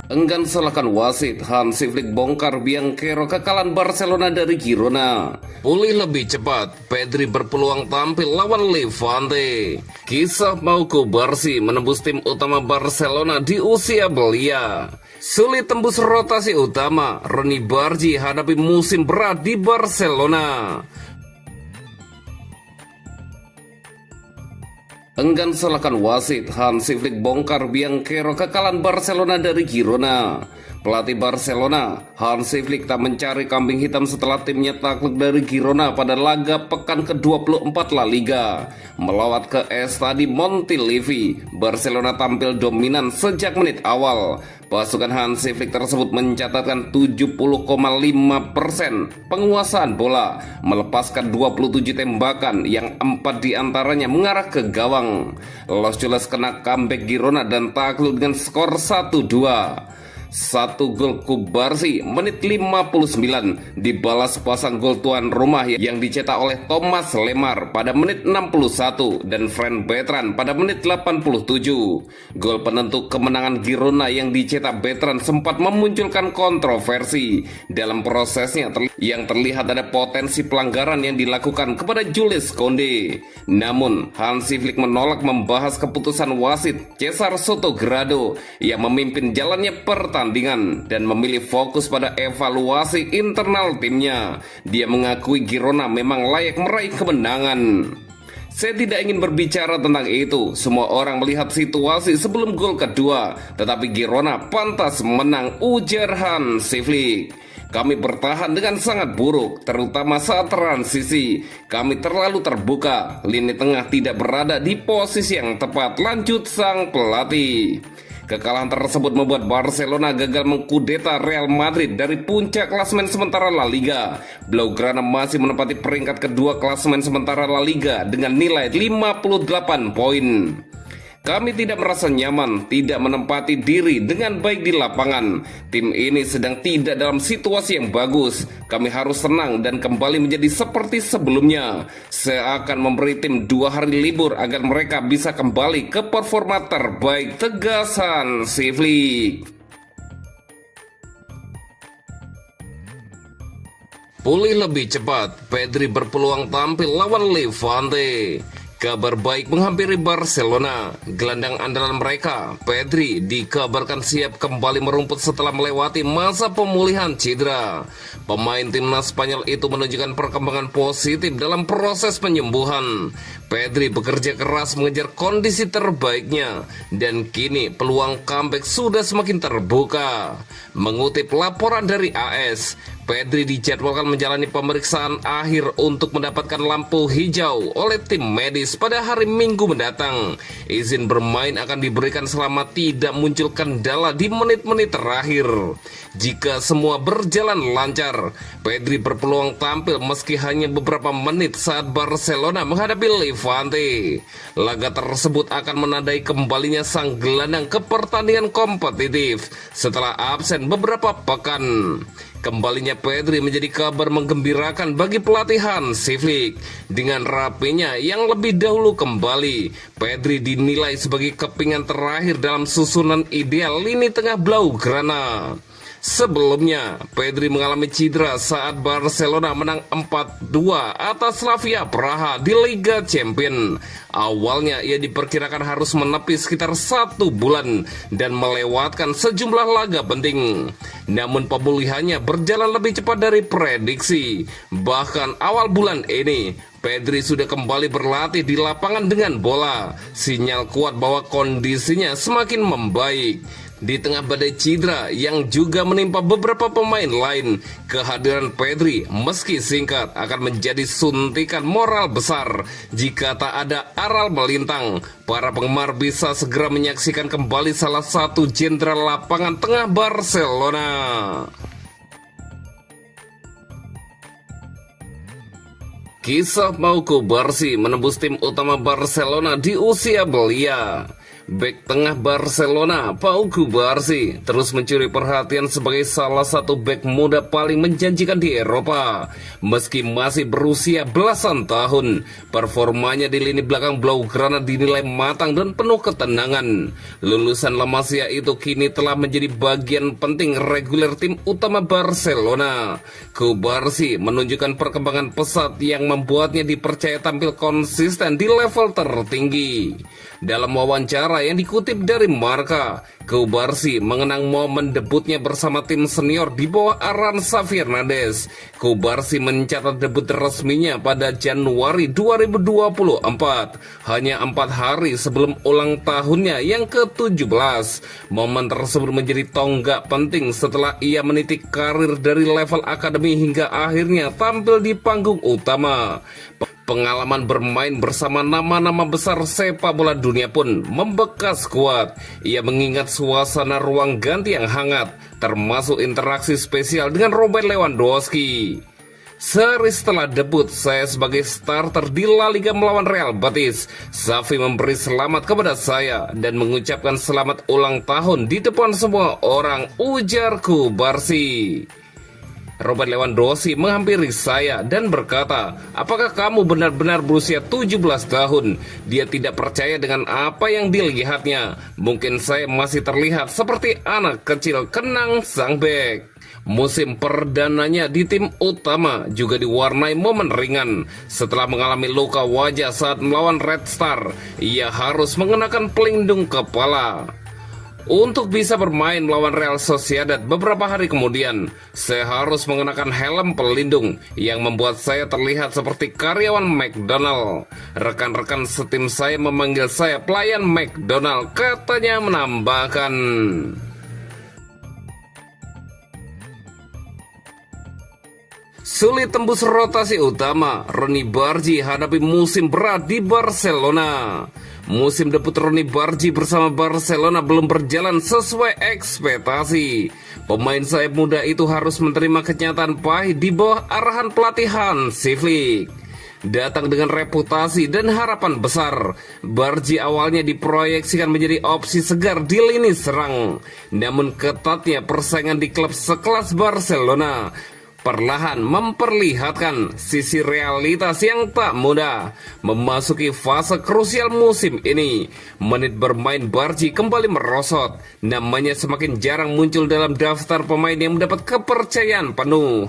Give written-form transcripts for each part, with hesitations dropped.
Enggan salahkan wasit, Hansi Flick bongkar Bianchero kekalahan Barcelona dari Girona. Pulih lebih cepat, Pedri berpeluang tampil lawan Levante. Kisah Pau Barsi menembus tim utama Barcelona di usia belia. Sulit tembus rotasi utama, Roni Bargi hadapi musim berat di Barcelona. Enggan salahkan wasit, Hansi Flick bongkar Bianchero kekalahan Barcelona dari Girona. Pelatih Barcelona, Hansi Flick tak mencari kambing hitam setelah timnya takluk dari Girona pada laga pekan ke-24 La Liga. Melawat ke Estadi Montilivi, Barcelona tampil dominan sejak menit awal. Pasukan Hansi Flick tersebut mencatatkan 70,5% penguasaan bola, melepaskan 27 tembakan yang 4 diantaranya mengarah ke gawang. Los Angeles kena comeback Girona dan takluk dengan skor 1-2. Satu gol Kubarsi menit 59 dibalas pasang gol tuan rumah yang dicetak oleh Thomas Lemar pada menit 61 dan Fran Bertrand pada menit 87. Gol penentu kemenangan Girona yang dicetak Bertrand sempat memunculkan kontroversi. Dalam prosesnya yang terlihat ada potensi pelanggaran yang dilakukan kepada Jules Koundé. Namun Hansi Flick menolak membahas keputusan wasit Cesar Sotogrado yang memimpin jalannya pertandingan dan memilih fokus pada evaluasi internal timnya. Dia mengakui Girona memang layak meraih kemenangan. Saya tidak ingin berbicara tentang itu. Semua orang melihat situasi sebelum gol kedua, tetapi Girona pantas menang, ujar Hansi Flick. Kami bertahan dengan sangat buruk, terutama saat transisi. Kami terlalu terbuka, lini tengah tidak berada di posisi yang tepat, lanjut sang pelatih. Kekalahan tersebut membuat Barcelona gagal mengkudeta Real Madrid dari puncak klasemen sementara La Liga. Blaugrana masih menempati peringkat kedua klasemen sementara La Liga dengan nilai 58 poin. Kami tidak merasa nyaman, tidak menempati diri dengan baik di lapangan. Tim ini sedang tidak dalam situasi yang bagus. Kami harus tenang dan kembali menjadi seperti sebelumnya. Saya akan memberi tim 2 hari libur agar mereka bisa kembali ke performa terbaik, tegas Hansi Flick. Pulih lebih cepat, Pedri berpeluang tampil lawan Levante. Kabar baik menghampiri Barcelona. Gelandang andalan mereka, Pedri, dikabarkan siap kembali merumput setelah melewati masa pemulihan cedera. Pemain timnas Spanyol itu menunjukkan perkembangan positif dalam proses penyembuhan. Pedri bekerja keras mengejar kondisi terbaiknya dan kini peluang comeback sudah semakin terbuka. Mengutip laporan dari AS, Pedri dijadwalkan menjalani pemeriksaan akhir untuk mendapatkan lampu hijau oleh tim medis pada hari Minggu mendatang. Izin bermain akan diberikan selama tidak muncul kendala di menit-menit terakhir. Jika semua berjalan lancar, Pedri berpeluang tampil meski hanya beberapa menit saat Barcelona menghadapi Levante. Laga tersebut akan menandai kembalinya sang gelandang ke pertandingan kompetitif setelah absen beberapa pekan. Kembalinya Pedri menjadi kabar menggembirakan bagi pelatih Hansi Flick. Dengan rapinya yang lebih dahulu kembali, Pedri dinilai sebagai kepingan terakhir dalam susunan ideal lini tengah Blaugrana. Sebelumnya, Pedri mengalami cedera saat Barcelona menang 4-2 atas Slavia Praha di Liga Champions. Awalnya ia diperkirakan harus menepi sekitar 1 bulan dan melewatkan sejumlah laga penting. Namun pemulihannya berjalan lebih cepat dari prediksi. Bahkan awal bulan ini, Pedri sudah kembali berlatih di lapangan dengan bola. Sinyal kuat bahwa kondisinya semakin membaik. Di tengah badai cedera yang juga menimpa beberapa pemain lain, kehadiran Pedri meski singkat akan menjadi suntikan moral besar. Jika tak ada aral melintang, para penggemar bisa segera menyaksikan kembali salah satu jenderal lapangan tengah Barcelona. Kisah Pau Barsi menembus tim utama Barcelona di usia belia. Bek tengah Barcelona, Pau Cubarsí, terus mencuri perhatian sebagai salah satu bek muda paling menjanjikan di Eropa. Meski masih berusia belasan tahun, performanya di lini belakang Blaugrana dinilai matang dan penuh ketenangan. Lulusan La Masia itu kini telah menjadi bagian penting reguler tim utama Barcelona. Cubarsí menunjukkan perkembangan pesat yang membuatnya dipercaya tampil konsisten di level tertinggi. Dalam wawancara yang dikutip dari Marca, Cubarsí mengenang momen debutnya bersama tim senior di bawah arahan Xavi Hernandez. Cubarsí mencatat debut resminya pada Januari 2024, hanya 4 hari sebelum ulang tahunnya yang ke-17. Momen tersebut menjadi tonggak penting setelah ia meniti karir dari level akademi hingga akhirnya tampil di panggung utama. Pengalaman bermain bersama nama-nama besar sepak bola dunia pun membekas kuat. Ia mengingat suasana ruang ganti yang hangat, termasuk interaksi spesial dengan Robert Lewandowski. Sehari setelah debut saya sebagai starter di La Liga melawan Real Betis, Xavi memberi selamat kepada saya dan mengucapkan selamat ulang tahun di depan semua orang, ujar Cubarsí. Robert Lewandowski menghampiri saya dan berkata, "Apakah kamu benar-benar berusia 17 tahun?" Dia tidak percaya dengan apa yang dilihatnya. "Mungkin saya masih terlihat seperti anak kecil," kenang sang bek. Musim perdananya di tim utama juga diwarnai momen ringan. Setelah mengalami luka wajah saat melawan Red Star, ia harus mengenakan pelindung kepala. Untuk bisa bermain melawan Real Sociedad beberapa hari kemudian, saya harus mengenakan helm pelindung yang membuat saya terlihat seperti karyawan McDonald. Rekan-rekan setim saya memanggil saya pelayan McDonald, katanya menambahkan. Sulit tembus rotasi utama, Ronny Bargi hadapi musim berat di Barcelona. Musim debut Ronny Bargi bersama Barcelona belum berjalan sesuai ekspektasi. Pemain sayap muda itu harus menerima kenyataan pahit di bawah arahan pelatih Hansi Flick. Datang dengan reputasi dan harapan besar, Bargi awalnya diproyeksikan menjadi opsi segar di lini serang. Namun ketatnya persaingan di klub sekelas Barcelona perlahan memperlihatkan sisi realitas yang tak mudah. Memasuki fase krusial musim ini, menit bermain Bargi kembali merosot. Namanya semakin jarang muncul dalam daftar pemain yang mendapat kepercayaan penuh.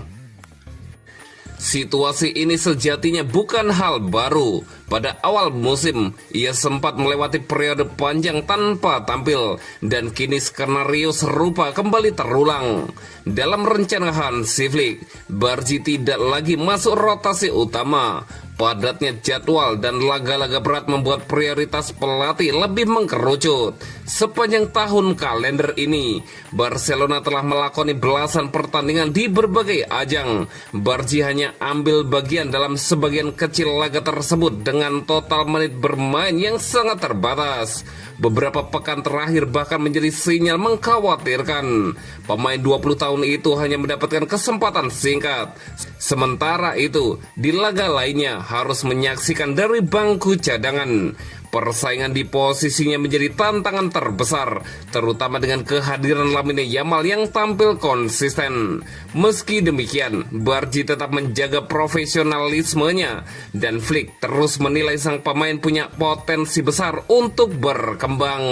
Situasi ini sejatinya bukan hal baru. Pada awal musim, ia sempat melewati periode panjang tanpa tampil, dan kini skenario serupa kembali terulang. Dalam rencana Hansi Flick, Bargi tidak lagi masuk rotasi utama. Padatnya jadwal dan laga-laga berat membuat prioritas pelatih lebih mengkerucut. Sepanjang tahun kalender ini, Barcelona telah melakoni belasan pertandingan di berbagai ajang. Bargi hanya ambil bagian dalam sebagian kecil laga tersebut dengan total menit bermain yang sangat terbatas. Beberapa pekan terakhir bahkan menjadi sinyal mengkhawatirkan. Pemain 20 tahun itu hanya mendapatkan kesempatan singkat. Sementara itu, di laga lainnya harus menyaksikan dari bangku cadangan. Persaingan di posisinya menjadi tantangan terbesar, terutama dengan kehadiran Lamine Yamal yang tampil konsisten. Meski demikian, Bargi tetap menjaga profesionalismenya, dan Flick terus menilai sang pemain punya potensi besar untuk berkembang.